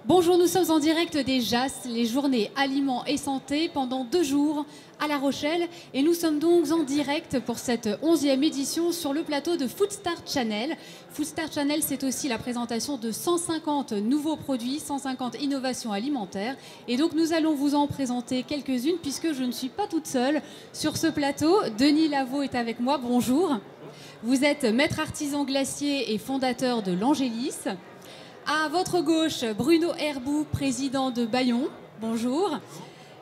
Bonjour, nous sommes en direct des JAS, les journées aliments et santé, pendant 2 jours à La Rochelle. Et nous sommes donc en direct pour cette 11e édition sur le plateau de Food Start Channel. Food Start Channel, c'est aussi la présentation de 150 nouveaux produits, 150 innovations alimentaires. Et donc nous allons vous en présenter quelques-unes puisque je ne suis pas toute seule sur ce plateau. Denis Lavaux est avec moi, bonjour. Vous êtes maître artisan glacier et fondateur de l'Angélis. À votre gauche, Bruno Herbou, président de Bayon. Bonjour.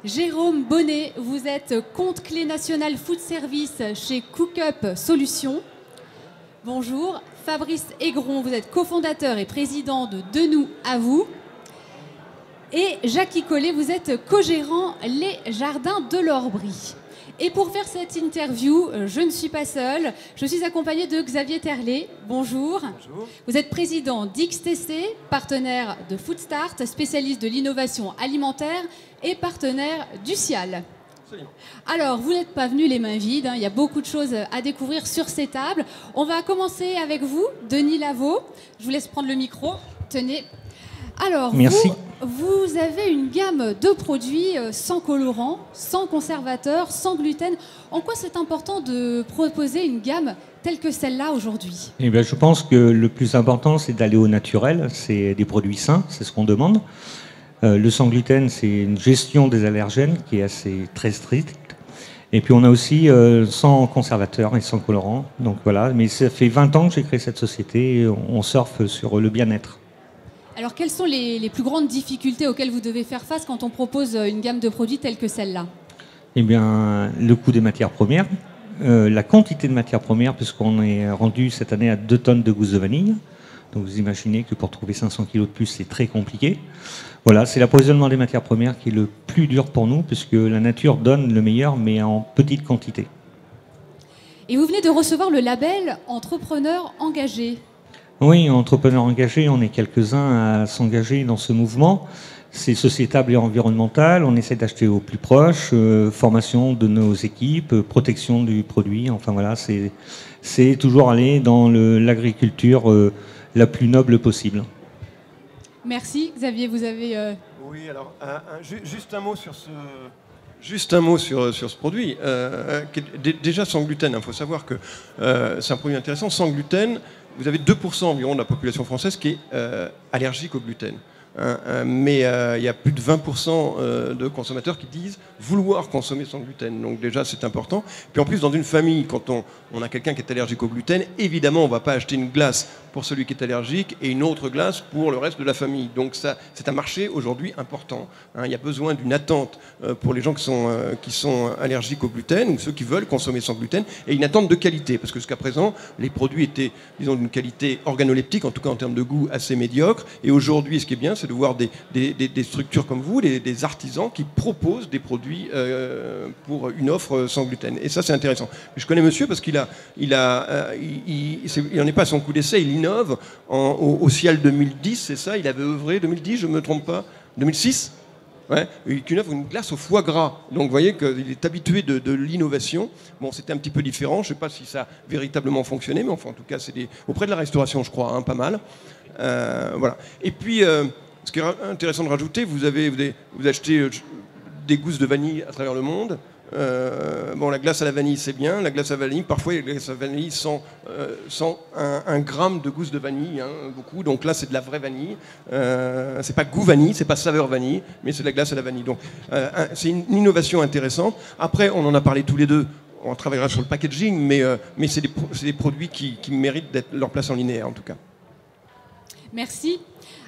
Jérôme Bonnet, vous êtes compte clé national food service chez Cookup Solutions. Bonjour. Fabrice Aigron, vous êtes cofondateur et président de Nous à vous. Et Jackie Collet, vous êtes co-gérant Les Jardins de l'Orbry. Et pour faire cette interview, je ne suis pas seule. Je suis accompagnée de Xavier Terlet. Bonjour. Bonjour. Vous êtes président d'XTC, partenaire de Food Start, spécialiste de l'innovation alimentaire et partenaire du CIAL. Absolument. Alors, vous n'êtes pas venus les mains vides, hein. Il y a beaucoup de choses à découvrir sur ces tables. On va commencer avec vous, Denis Lavaux. Je vous laisse prendre le micro. Tenez. Alors, merci. Vous avez une gamme de produits sans colorant, sans conservateur, sans gluten. En quoi c'est important de proposer une gamme telle que celle-là aujourd'hui? Eh bien, je pense que le plus important, c'est d'aller au naturel. C'est des produits sains, c'est ce qu'on demande. Le sans gluten, c'est une gestion des allergènes qui est très stricte. Et puis on a aussi sans conservateur et sans colorant. Donc voilà, mais ça fait 20 ans que j'ai créé cette société et on surfe sur le bien-être. Alors, quelles sont les plus grandes difficultés auxquelles vous devez faire face quand on propose une gamme de produits telle que celle-là? Eh bien, le coût des matières premières, la quantité de matières premières, puisqu'on est rendu cette année à 2 tonnes de gousse de vanille. Donc, vous imaginez que pour trouver 500 kilos de plus, c'est très compliqué. Voilà, c'est l'approvisionnement des matières premières qui est le plus dur pour nous, puisque la nature donne le meilleur, mais en petite quantité. Et vous venez de recevoir le label Entrepreneur engagé. Oui, entrepreneurs engagés, on est quelques-uns à s'engager dans ce mouvement. C'est sociétable et environnemental, on essaie d'acheter au plus proche, formation de nos équipes, protection du produit, enfin voilà, c'est toujours aller dans l'agriculture la plus noble possible. Merci. Xavier, vous avez... Oui, alors, juste un mot sur ce... Juste un mot sur ce produit. Déjà sans gluten, il faut savoir que c'est un produit intéressant. Sans gluten, vous avez 2% environ de la population française qui est allergique au gluten. Mais il y a plus de 20% de consommateurs qui disent vouloir consommer sans gluten. Donc déjà, c'est important. Puis en plus, dans une famille, quand on a quelqu'un qui est allergique au gluten, évidemment, on ne va pas acheter une glace pour celui qui est allergique et une autre glace pour le reste de la famille. Donc ça, c'est un marché aujourd'hui important. Il y a besoin d'une attente pour les gens qui sont allergiques au gluten ou ceux qui veulent consommer sans gluten, et une attente de qualité. Parce que jusqu'à présent, les produits étaient, disons, d'une qualité organoleptique, en tout cas en termes de goût, assez médiocre. Et aujourd'hui, ce qui est bien, c'est de voir des structures comme vous, des artisans qui proposent des produits pour une offre sans gluten. Et ça, c'est intéressant. Je connais monsieur parce qu'il n'en est pas à son coup d'essai, il innove au CIAL 2010, c'est ça, il avait œuvré, 2010, je ne me trompe pas, 2006 ouais, il innove une glace au foie gras. Donc vous voyez qu'il est habitué de l'innovation. Bon, c'était un petit peu différent, je ne sais pas si ça a véritablement fonctionné, mais enfin en tout cas, c'est auprès de la restauration, je crois, hein, pas mal. Voilà. Et puis... ce qui est intéressant de rajouter, vous achetez des gousses de vanille à travers le monde. Bon, la glace à la vanille, c'est bien. La glace à vanille, parfois, il y a la glace à vanille sans un gramme de gousse de vanille, hein, beaucoup. Donc là, c'est de la vraie vanille. C'est pas goût vanille, c'est pas saveur vanille, mais c'est de la glace à la vanille. Donc, c'est une innovation intéressante. Après, on en a parlé tous les deux. On travaillera sur le packaging, mais c'est des produits qui méritent leur place en linéaire, en tout cas. Merci.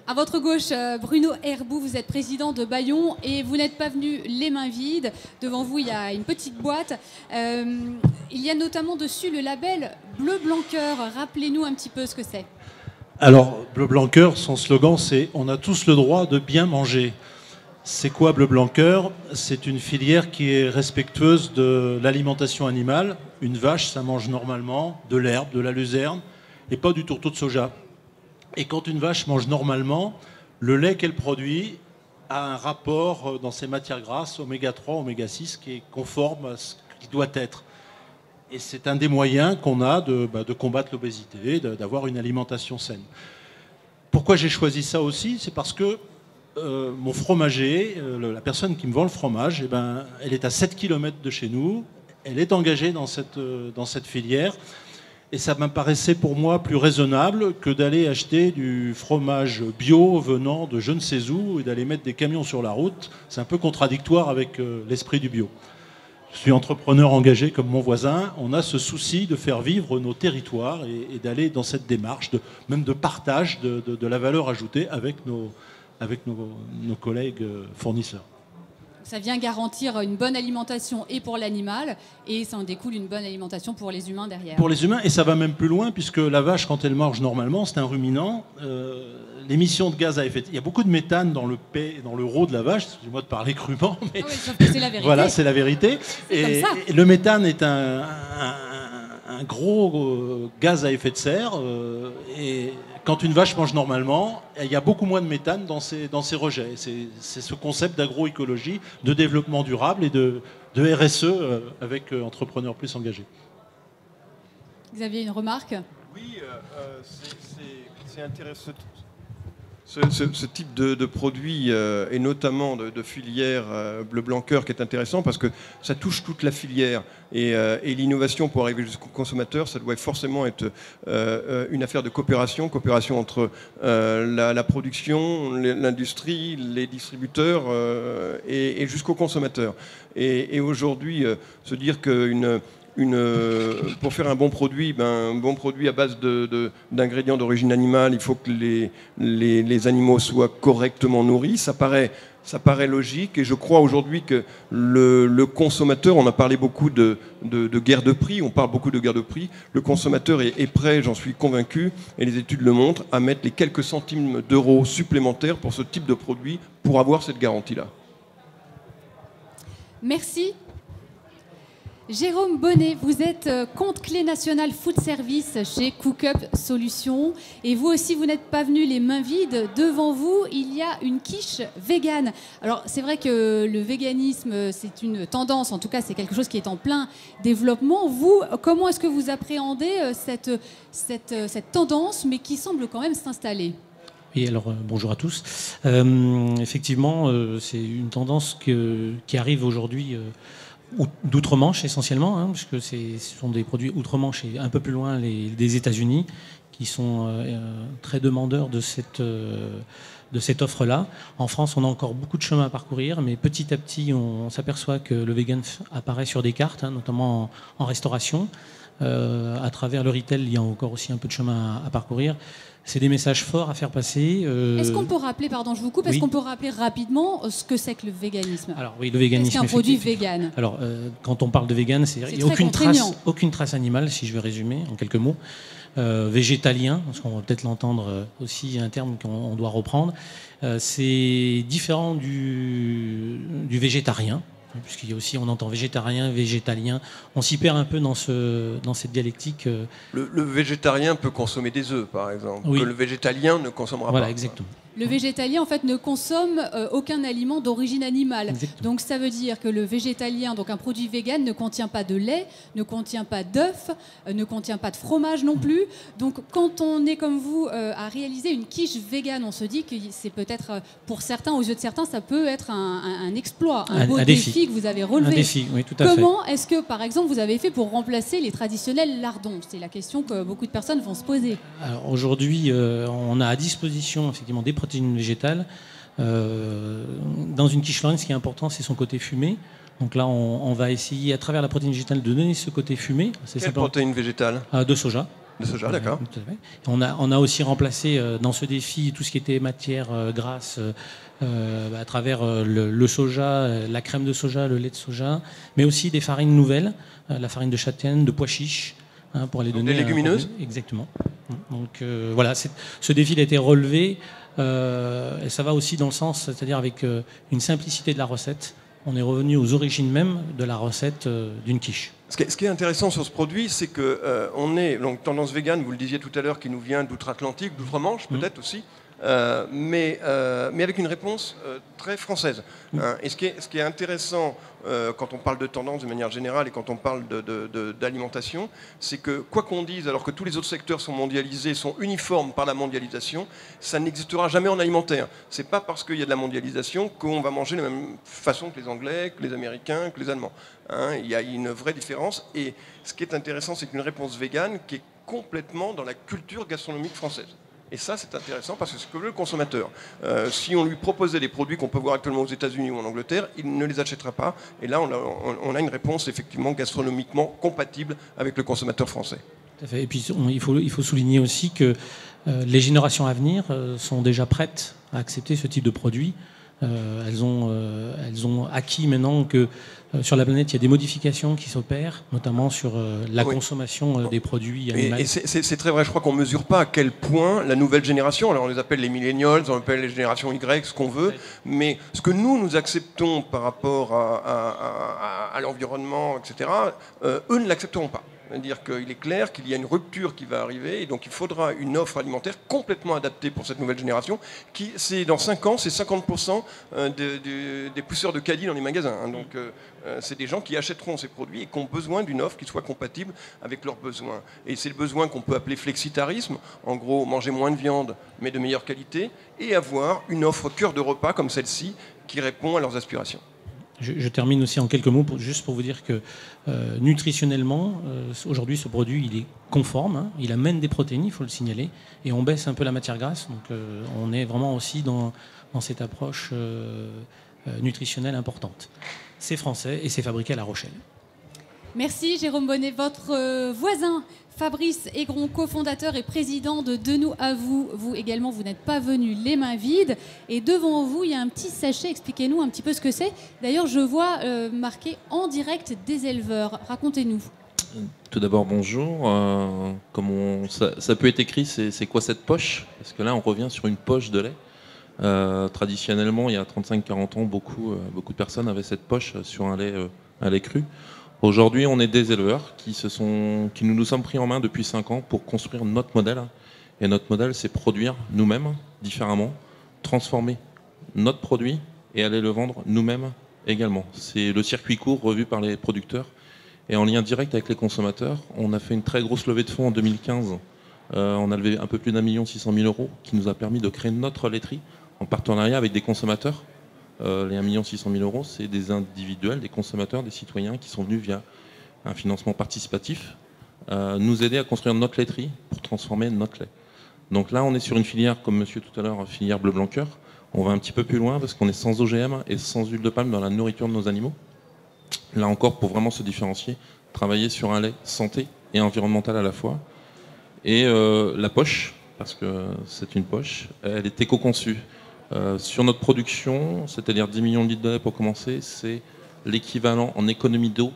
À votre gauche, Bruno Herbou, vous êtes président de Bayon et vous n'êtes pas venu les mains vides. Devant vous, il y a une petite boîte. Il y a notamment dessus le label Bleu Blanc Cœur. Rappelez-nous un petit peu ce que c'est. Alors, Bleu Blanc Cœur, son slogan, c'est « On a tous le droit de bien manger ». C'est quoi Bleu Blanc Cœur? C'est une filière qui est respectueuse de l'alimentation animale. Une vache, ça mange normalement de l'herbe, de la luzerne, et pas du tourteau de soja. Et quand une vache mange normalement, le lait qu'elle produit a un rapport dans ses matières grasses, oméga 3, oméga 6, qui est conforme à ce qu'il doit être. Et c'est un des moyens qu'on a de combattre l'obésité, d'avoir une alimentation saine. Pourquoi j'ai choisi ça aussi? C'est parce que mon fromager, la personne qui me vend le fromage, elle est à 7 km de chez nous, elle est engagée dans cette filière, et ça m'apparaissait pour moi plus raisonnable que d'aller acheter du fromage bio venant de je ne sais où et d'aller mettre des camions sur la route. C'est un peu contradictoire avec l'esprit du bio. Je suis entrepreneur engagé comme mon voisin, on a ce souci de faire vivre nos territoires et d'aller dans cette démarche, même de partage de la valeur ajoutée avec nos collègues fournisseurs. Ça vient garantir une bonne alimentation et pour l'animal, et ça en découle une bonne alimentation pour les humains derrière. Pour les humains, et ça va même plus loin, puisque la vache, quand elle mange normalement, c'est un ruminant. L'émission de gaz à effet de serre, il y a beaucoup de méthane dans le rot de la vache, excusez-moi de parler crûment, mais oui, sauf que c'est la vérité. Voilà, c'est la vérité. Et le méthane est un gros gaz à effet de serre, et quand une vache mange normalement, il y a beaucoup moins de méthane dans ses rejets. C'est ce concept d'agroécologie, de développement durable et de RSE avec Entrepreneurs Plus engagés. Xavier, une remarque? Oui, c'est intéressant. Ce type de produit, et notamment de filière Bleu Blanc Cœur, qui est intéressant parce que ça touche toute la filière. Et l'innovation pour arriver jusqu'au consommateur, ça doit forcément être une affaire de coopération entre la production, l'industrie, les distributeurs et jusqu'au consommateur. Et aujourd'hui, se dire qu'une pour faire un bon produit à base d'ingrédients d'origine animale, il faut que les animaux soient correctement nourris. Ça paraît logique, et je crois aujourd'hui que le consommateur, on a parlé beaucoup de guerre de prix, on parle beaucoup de guerre de prix, le consommateur est prêt, j'en suis convaincu, et les études le montrent, à mettre les quelques centimes d'euros supplémentaires pour ce type de produit, pour avoir cette garantie-là. Merci. Jérôme Bonnet, vous êtes compte clé national food service chez Cook-Up Solutions. Et vous aussi, vous n'êtes pas venu les mains vides. Devant vous, il y a une quiche végane. Alors, c'est vrai que le véganisme, c'est une tendance. En tout cas, c'est quelque chose qui est en plein développement. Vous, comment est-ce que vous appréhendez cette tendance, mais qui semble quand même s'installer ? Oui, alors bonjour à tous. Effectivement, c'est une tendance qui arrive aujourd'hui d'outre-Manche essentiellement, puisque ce sont des produits outre-Manche et un peu plus loin des États-Unis qui sont très demandeurs de cette offre-là. En France, on a encore beaucoup de chemin à parcourir, mais petit à petit, on s'aperçoit que le vegan apparaît sur des cartes, notamment en restauration. À travers le retail, il y a encore aussi un peu de chemin à parcourir. C'est des messages forts à faire passer. Est-ce qu'on peut rappeler, pardon, je vous coupe, oui. Est-ce qu'on peut rappeler rapidement ce que c'est que le véganisme ? Alors oui, le véganisme. Qu'est-ce qu'un produit vegan ? Alors, quand on parle de vegan, il n'y a aucune trace animale, si je vais résumer en quelques mots. Végétalien, parce qu'on va peut-être l'entendre aussi, un terme qu'on doit reprendre. C'est différent du végétarien. Puisqu'il y a aussi, on entend végétarien, végétalien. On s'y perd un peu dans cette dialectique. Le végétarien peut consommer des œufs, par exemple, oui. Que le végétalien ne consommera pas. Voilà, exactement. Le végétalien, en fait, ne consomme aucun aliment d'origine animale. Exactement. Donc, ça veut dire que le végétalien, donc un produit vegan, ne contient pas de lait, ne contient pas d'œufs, ne contient pas de fromage non plus. Donc, quand on est comme vous à réaliser une quiche vegan, on se dit que c'est peut-être, pour certains, aux yeux de certains, ça peut être un exploit, un beau défi que vous avez relevé. Un défi, oui, tout à fait. Comment est-ce que, par exemple, vous avez fait pour remplacer les traditionnels lardons ? C'est la question que beaucoup de personnes vont se poser. Alors, aujourd'hui, on a à disposition, effectivement, des protéines végétales. Dans une quiche lorraine, ce qui est important, c'est son côté fumé. Donc là, on va essayer, à travers la protéine végétale, de donner ce côté fumé. Quelle protéine végétale ? De soja. De soja, d'accord. On a aussi remplacé dans ce défi tout ce qui était matière grasse à travers le soja, la crème de soja, le lait de soja, mais aussi des farines nouvelles, la farine de châtaigne, de pois chiches, pour les donner. Des légumineuses ? Exactement. Donc voilà, ce défi a été relevé et ça va aussi dans le sens, c'est-à-dire avec une simplicité de la recette. On est revenu aux origines même de la recette d'une quiche. Ce qui est intéressant sur ce produit, c'est qu'on est donc tendance vegan, vous le disiez tout à l'heure, qui nous vient d'outre-Atlantique, d'outre-Manche peut-être aussi, mais avec une réponse très française. Hein. Et ce qui est intéressant quand on parle de tendance de manière générale et quand on parle d'alimentation, c'est que quoi qu'on dise, alors que tous les autres secteurs sont mondialisés, sont uniformes par la mondialisation, ça n'existera jamais en alimentaire. C'est pas parce qu'il y a de la mondialisation qu'on va manger de la même façon que les Anglais, que les Américains, que les Allemands. Hein. Il y a une vraie différence. Et ce qui est intéressant, c'est qu'une réponse végane qui est complètement dans la culture gastronomique française. Et ça, c'est intéressant parce que c'est ce que veut le consommateur. Si on lui proposait des produits qu'on peut voir actuellement aux États-Unis ou en Angleterre, il ne les achètera pas. Et là, on a une réponse effectivement gastronomiquement compatible avec le consommateur français. Tout à fait. Et puis, il faut souligner aussi que les générations à venir sont déjà prêtes à accepter ce type de produit. Elles ont acquis maintenant que sur la planète, il y a des modifications qui s'opèrent, notamment sur la consommation des produits animaux. Et c'est très vrai, je crois qu'on ne mesure pas à quel point la nouvelle génération, alors on les appelle les millennials, on appelle les générations Y, ce qu'on veut, mais ce que nous acceptons par rapport à l'environnement, etc., eux ne l'accepteront pas. C'est-à-dire qu'il est clair qu'il y a une rupture qui va arriver et donc il faudra une offre alimentaire complètement adaptée pour cette nouvelle génération qui, dans 5 ans, c'est 50% des pousseurs de caddie dans les magasins. Hein. Donc c'est des gens qui achèteront ces produits et qui ont besoin d'une offre qui soit compatible avec leurs besoins. Et c'est le besoin qu'on peut appeler flexitarisme, en gros manger moins de viande mais de meilleure qualité et avoir une offre cœur de repas comme celle-ci qui répond à leurs aspirations. Je termine aussi en quelques mots, juste pour vous dire que nutritionnellement, aujourd'hui, ce produit, il est conforme, hein, il amène des protéines, il faut le signaler, et on baisse un peu la matière grasse. Donc on est vraiment aussi dans cette approche nutritionnelle importante. C'est français et c'est fabriqué à La Rochelle. Merci Jérôme Bonnet. Votre voisin Fabrice Aigron, cofondateur et président de nous à vous. Vous également, vous n'êtes pas venu les mains vides. Et devant vous, il y a un petit sachet. Expliquez-nous un petit peu ce que c'est. D'ailleurs, je vois marqué en direct des éleveurs. Racontez-nous. Tout d'abord, bonjour. Ça peut être écrit, c'est quoi cette poche? Parce que là, on revient sur une poche de lait. Traditionnellement, il y a 35-40 ans, beaucoup de personnes avaient cette poche sur un lait cru. Aujourd'hui, on est des éleveurs qui nous sommes pris en main depuis 5 ans pour construire notre modèle. Et notre modèle, c'est produire nous-mêmes différemment, transformer notre produit et aller le vendre nous-mêmes également. C'est le circuit court revu par les producteurs et en lien direct avec les consommateurs. On a fait une très grosse levée de fonds en 2015. On a levé un peu plus d'1,6 million € qui nous a permis de créer notre laiterie en partenariat avec des consommateurs. Les 1,6 million €, c'est des individuels, des consommateurs, des citoyens qui sont venus via un financement participatif nous aider à construire notre laiterie pour transformer notre lait. Donc là, on est sur une filière, comme monsieur tout à l'heure, filière bleu blanc cœur. On va un petit peu plus loin parce qu'on est sans OGM et sans huile de palme dans la nourriture de nos animaux. Là encore, pour vraiment se différencier, travailler sur un lait santé et environnemental à la fois. Et la poche, parce que c'est une poche, elle est éco-conçue. Sur notre production, c'est-à-dire 10 millions de litres de lait pour commencer, c'est l'équivalent en économie d'eau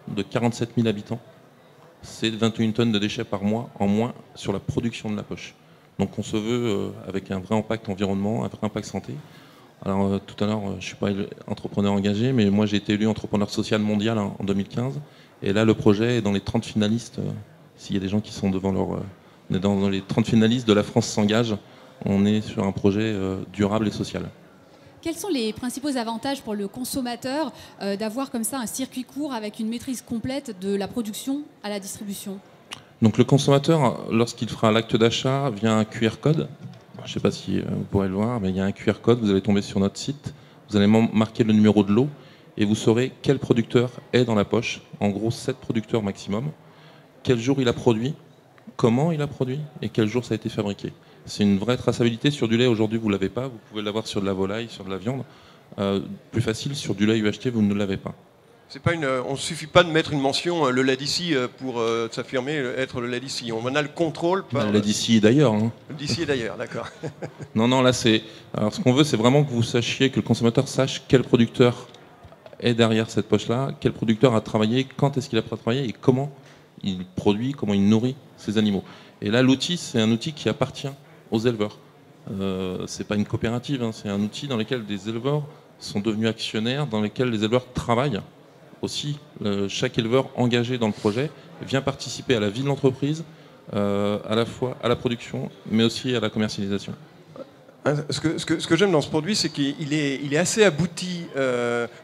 de 47 000 habitants. C'est 21 tonnes de déchets par mois en moins sur la production de la poche. Donc on se veut avec un vrai impact environnement, un vrai impact santé. Alors tout à l'heure, je ne suis pas entrepreneur engagé, mais moi j'ai été élu entrepreneur social mondial en 2015. Et là, le projet est dans les 30 finalistes. S'il y a des gens qui sont devant leur... on est dans les 30 finalistes de La France s'engage. On est sur un projet durable et social. Quels sont les principaux avantages pour le consommateur d'avoir comme ça un circuit court avec une maîtrise complète de la production à la distribution? Donc le consommateur, lorsqu'il fera l'acte d'achat, via un QR code, je ne sais pas si vous pourrez le voir, mais il y a un QR code, vous allez tomber sur notre site, vous allez marquer le numéro de lot et vous saurez quel producteur est dans la poche, en gros 7 producteurs maximum, quel jour il a produit, comment il a produit et quel jour ça a été fabriqué. C'est une vraie traçabilité. Sur du lait, aujourd'hui, vous ne l'avez pas. Vous pouvez l'avoir sur de la volaille, sur de la viande. Plus facile, sur du lait UHT, vous ne l'avez pas. On ne suffit pas de mettre une mention le lait d'ici pour s'affirmer être le lait d'ici. On a le contrôle par... Le lait d'ici et d'ailleurs. Hein. D'ici et d'ailleurs, d'accord. Non, là, c'est... Alors, ce qu'on veut, c'est vraiment que vous sachiez, que le consommateur sache quel producteur est derrière cette poche-là, quel producteur a travaillé, quand est-ce qu'il a travaillé et comment il produit, comment il nourrit ces animaux. Et là, l'outil, c'est un outil qui appartient aux éleveurs. C'est pas une coopérative, hein, c'est un outil dans lequel des éleveurs sont devenus actionnaires, dans lequel les éleveurs travaillent aussi. Chaque éleveur engagé dans le projet vient participer à la vie de l'entreprise, à la fois à la production, mais aussi à la commercialisation. Ce que j'aime dans ce produit, c'est qu'il est assez abouti.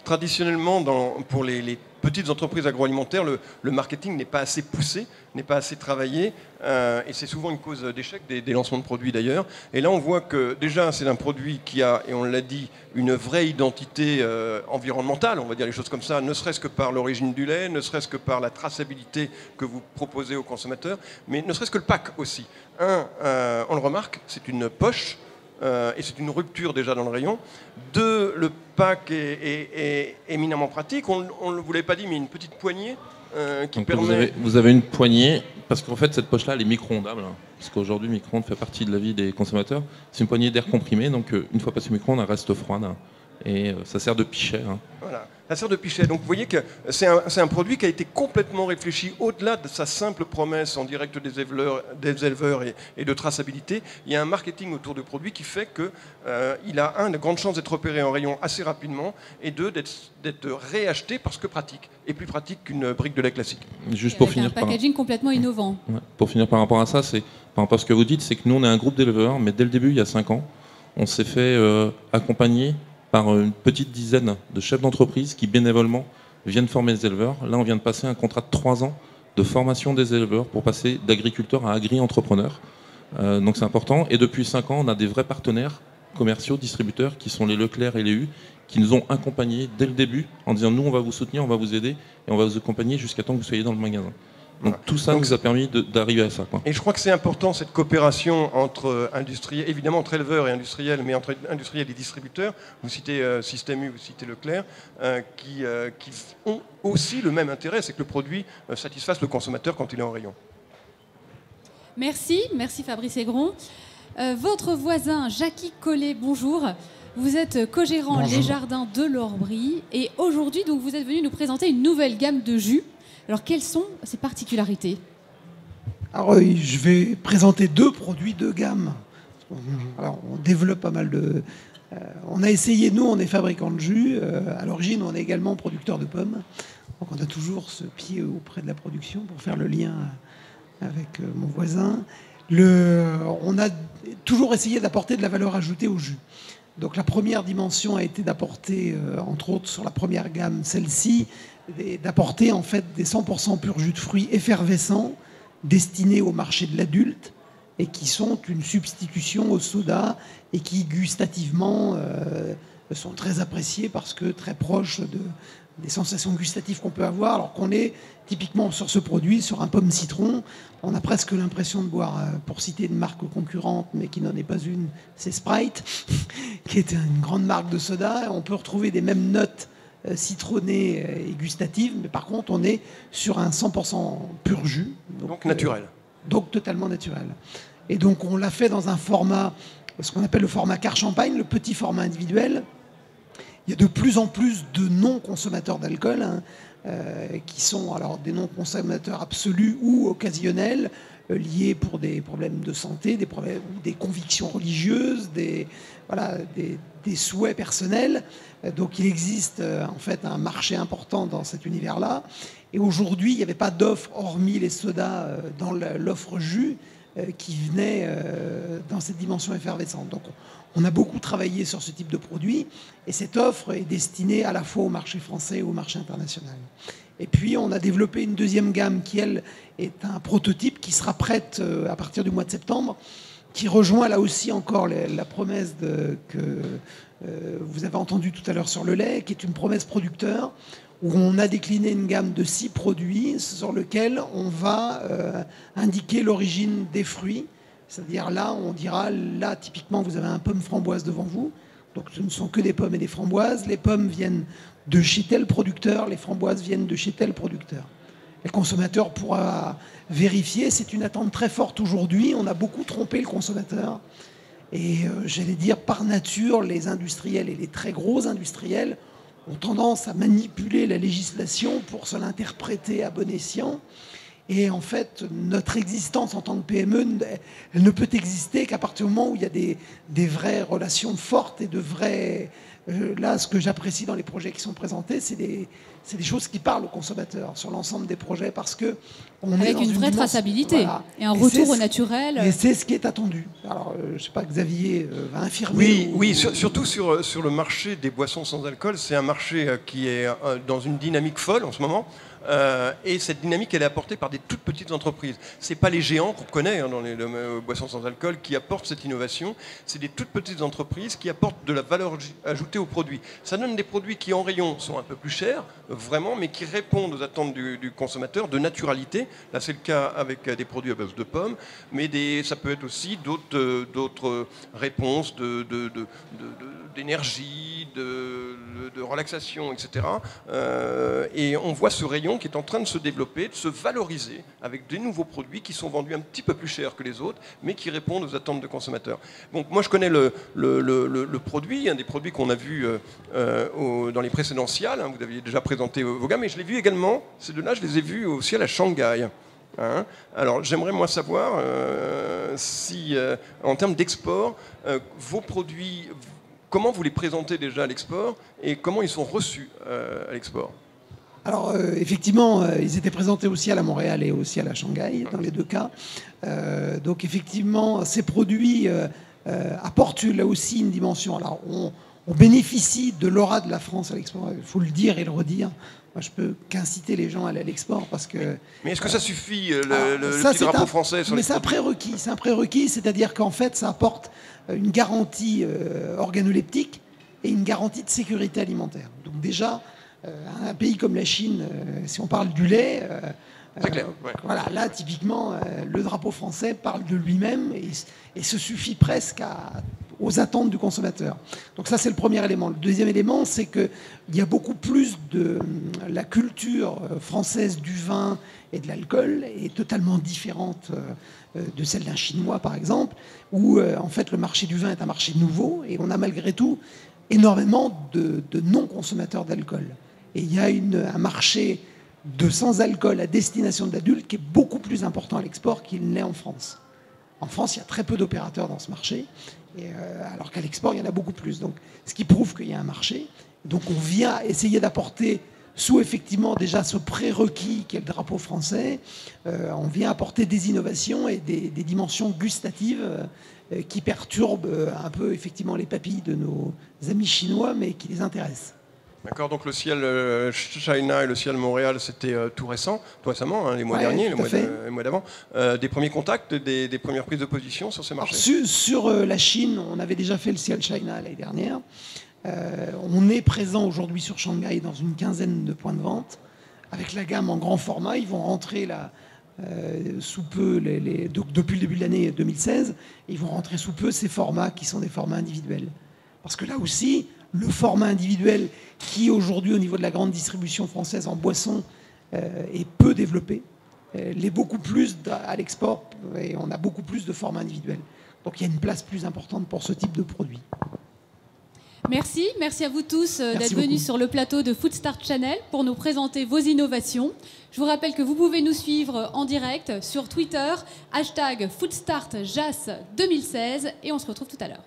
Traditionnellement, pour les petites entreprises agroalimentaires, le marketing n'est pas assez poussé, n'est pas assez travaillé, et c'est souvent une cause d'échec des lancements de produits d'ailleurs. Et là, on voit que déjà, c'est un produit qui a, et on l'a dit, une vraie identité environnementale, on va dire les choses comme ça, ne serait-ce que par l'origine du lait, ne serait-ce que par la traçabilité que vous proposez aux consommateurs, mais ne serait-ce que le pack aussi. On le remarque, c'est une poche. Et c'est une rupture déjà dans le rayon. 2, le pack est éminemment pratique. On ne vous l'avait pas dit, mais une petite poignée qui Donc permet... vous avez une poignée, parce qu'en fait, cette poche-là, elle est micro-ondable. Hein, parce qu'aujourd'hui, le micro-ondes fait partie de la vie des consommateurs. C'est une poignée d'air comprimé, donc une fois passé au micro-ondes, elle reste froide. Hein, et ça sert de pichet. Hein. Voilà, ça sert de pichet. Donc vous voyez que c'est un produit qui a été complètement réfléchi au-delà de sa simple promesse en direct des éleveurs et de traçabilité. Il y a un marketing autour du produit qui fait qu'il a de grandes chances d'être opéré en rayon assez rapidement et d'être réacheté parce que pratique, et plus pratique qu'une brique de lait classique. Juste pour finir, un packaging complètement innovant. Ouais, pour finir par rapport à ça, par rapport à ce que vous dites, c'est que nous on est un groupe d'éleveurs, mais dès le début, il y a 5 ans, on s'est fait accompagner par une petite dizaine de chefs d'entreprise qui bénévolement viennent former les éleveurs. Là, on vient de passer un contrat de 3 ans de formation des éleveurs pour passer d'agriculteurs à agri-entrepreneurs. Donc c'est important. Et depuis 5 ans, on a des vrais partenaires commerciaux, distributeurs, qui sont les Leclerc et les U, qui nous ont accompagnés dès le début en disant nous, on va vous soutenir, on va vous aider et on va vous accompagner jusqu'à temps que vous soyez dans le magasin. Donc tout ça nous a permis d'arriver à ça. Quoi. Et je crois que c'est important cette coopération entre industriels, évidemment entre éleveurs et industriels, mais entre industriels et distributeurs. Vous citez Système U, vous citez Leclerc, qui ont aussi le même intérêt, c'est que le produit satisfasse le consommateur quand il est en rayon. Merci Fabrice Aigron. Votre voisin Jackie Collet, bonjour. Vous êtes co-gérant Les Jardins de l'Orbrie et aujourd'hui donc vous êtes venu nous présenter une nouvelle gamme de jus. Alors, quelles sont ces particularités? Alors, je vais présenter 2 produits de gamme. Alors, on développe pas mal de... on a essayé, nous, on est fabricant de jus. À l'origine, on est également producteur de pommes. Donc, on a toujours ce pied auprès de la production pour faire le lien avec mon voisin. On a toujours essayé d'apporter de la valeur ajoutée au jus. Donc, la première dimension a été d'apporter, entre autres, sur la première gamme, celle-ci, d'apporter en fait des 100% pur jus de fruits effervescents destinés au marché de l'adulte et qui sont une substitution au soda et qui gustativement sont très appréciés parce que très proches des sensations gustatives qu'on peut avoir, alors qu'on est typiquement sur ce produit, sur un pomme citron, on a presque l'impression de boire, pour citer une marque concurrente mais qui n'en est pas une, c'est Sprite qui est une grande marque de soda. On peut retrouver des mêmes notes citronnées et gustatives, mais par contre on est sur un 100% pur jus. Donc naturel. Donc totalement naturel. Et donc on l'a fait dans un format, ce qu'on appelle le format car champagne, le petit format individuel. Il y a de plus en plus de non-consommateurs d'alcool, qui sont alors des non-consommateurs absolus ou occasionnels, liés pour des problèmes de santé, des convictions religieuses, des souhaits personnels. Donc il existe en fait un marché important dans cet univers-là. Et aujourd'hui, il n'y avait pas d'offre, hormis les sodas, dans l'offre jus, qui venait dans cette dimension effervescente. Donc on a beaucoup travaillé sur ce type de produit, et cette offre est destinée à la fois au marché français et au marché international. Et puis on a développé une deuxième gamme qui, elle, est un prototype qui sera prête à partir du mois de septembre, qui rejoint là aussi encore la promesse que vous avez entendue tout à l'heure sur le lait, qui est une promesse producteur, où on a décliné une gamme de 6 produits sur lesquels on va indiquer l'origine des fruits. C'est-à-dire là, on dira, là, typiquement, vous avez un pomme framboise devant vous. Donc ce ne sont que des pommes et des framboises. Les pommes viennent de chez tel producteur, les framboises viennent de chez tel producteur. Le consommateur pourra vérifier. C'est une attente très forte aujourd'hui. On a beaucoup trompé le consommateur. Et j'allais dire, par nature, les industriels et les très gros industriels ont tendance à manipuler la législation pour se l'interpréter à bon escient. Et en fait, notre existence en tant que PME, elle ne peut exister qu'à partir du moment où il y a des vraies relations fortes et de vrais... Là, ce que j'apprécie dans les projets qui sont présentés, c'est des choses qui parlent aux consommateurs sur l'ensemble des projets, parce que on est avec dans une vraie traçabilité, voilà. et un retour au naturel. Et c'est ce qui est attendu. Alors, je ne sais pas, Xavier va infirmer. Oui, surtout sur le marché des boissons sans alcool, c'est un marché qui est dans une dynamique folle en ce moment. Et cette dynamique, elle est apportée par des toutes petites entreprises. Ce n'est pas les géants qu'on connaît dans les boissons sans alcool qui apportent cette innovation. C'est des toutes petites entreprises qui apportent de la valeur ajoutée aux produits. Ça donne des produits qui, en rayon, sont un peu plus chers, vraiment, mais qui répondent aux attentes du consommateur, de naturalité. Là, c'est le cas avec des produits à base de pommes, mais ça peut être aussi d'autres réponses d'énergie, de relaxation, etc. Et on voit ce rayon qui est en train de se développer, de se valoriser avec des nouveaux produits qui sont vendus un petit peu plus cher que les autres, mais qui répondent aux attentes de consommateurs. Donc moi je connais le produit, un des produits qu'on a vu dans les précédents Cial, vous aviez déjà présenté vos gammes, mais je l'ai vu également, ces deux-là, je les ai vus au Cial à Shanghai. Alors j'aimerais moi savoir si, en termes d'export, vos produits, comment vous les présentez déjà à l'export et comment ils sont reçus à l'export? Alors, effectivement, ils étaient présentés aussi à Montréal et aussi à Shanghai, dans les deux cas. Donc, effectivement, ces produits apportent là aussi une dimension. Alors, on bénéficie de l'aura de la France à l'export, il faut le dire et le redire. Moi, je peux qu'inciter les gens à aller à l'export parce que... Mais est-ce que ça suffit, le petit drapeau français sur les produits ? Mais c'est un prérequis. C'est un prérequis, c'est-à-dire qu'en fait, ça apporte une garantie organoleptique et une garantie de sécurité alimentaire. Donc déjà... un pays comme la Chine, si on parle du lait, c'est clair, ouais. Voilà, là typiquement le drapeau français parle de lui-même et se suffit presque aux attentes du consommateur. Donc ça c'est le premier élément. Le deuxième élément, c'est qu'il y a beaucoup plus de la culture française du vin et de l'alcool est totalement différente de celle d'un Chinois par exemple, où en fait le marché du vin est un marché nouveau et on a malgré tout énormément de non-consommateurs d'alcool. Et il y a un marché de sans-alcool à destination de l'adulte qui est beaucoup plus important à l'export qu'il ne l'est en France. En France, il y a très peu d'opérateurs dans ce marché, alors qu'à l'export, il y en a beaucoup plus. Donc, ce qui prouve qu'il y a un marché. Donc on vient essayer d'apporter, sous effectivement déjà ce prérequis qu'est le drapeau français, on vient apporter des innovations et des dimensions gustatives qui perturbent un peu effectivement les papilles de nos amis chinois, mais qui les intéressent. D'accord, donc le Cial China et le Cial Montréal, c'était tout récemment, les mois derniers, les mois d'avant. Des premiers contacts, des premières prises de position sur ces marchés? Alors, sur la Chine, on avait déjà fait le Cial China l'année dernière. On est présent aujourd'hui sur Shanghai dans une quinzaine de points de vente. Avec la gamme en grand format, ils vont rentrer là, sous peu, depuis le début de l'année 2016, ils vont rentrer sous peu ces formats qui sont des formats individuels. Parce que là aussi, le format individuel qui aujourd'hui au niveau de la grande distribution française en boisson est peu développé, l'est beaucoup plus à l'export et on a beaucoup plus de formats individuels. Donc il y a une place plus importante pour ce type de produit. Merci à vous tous d'être venus sur le plateau de Foodstart Channel pour nous présenter vos innovations. Je vous rappelle que vous pouvez nous suivre en direct sur Twitter, #FoodstartJAS2016 et on se retrouve tout à l'heure.